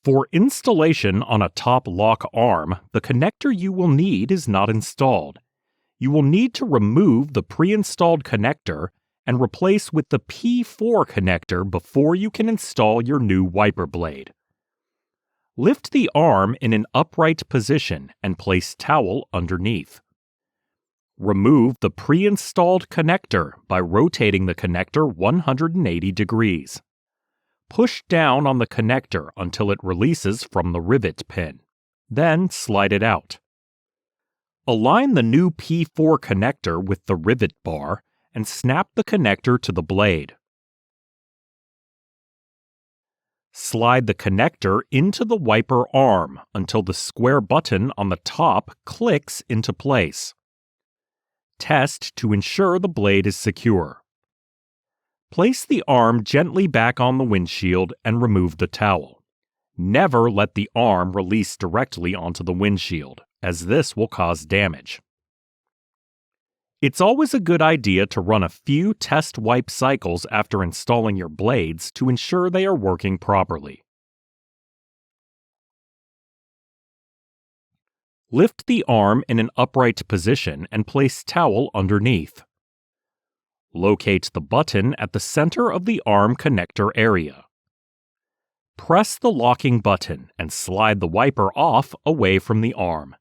For installation on a top lock arm, the connector you will need is not installed. You will need to remove the pre-installed connector and replace with the P4 connector before you can install your new wiper blade. Lift the arm in an upright position and place towel underneath. Remove the pre-installed connector by rotating the connector 180 degrees. Push down on the connector until it releases from the rivet pin. Then slide it out. Align the new P4 connector with the rivet bar and snap the connector to the blade. Slide the connector into the wiper arm until the square button on the top clicks into place. Test to ensure the blade is secure. Place the arm gently back on the windshield and remove the towel. Never let the arm release directly onto the windshield, as this will cause damage. It's always a good idea to run a few test wipe cycles after installing your blades to ensure they are working properly. Lift the arm in an upright position and place towel underneath. Locate the button at the center of the arm connector area. Press the locking button and slide the wiper off away from the arm.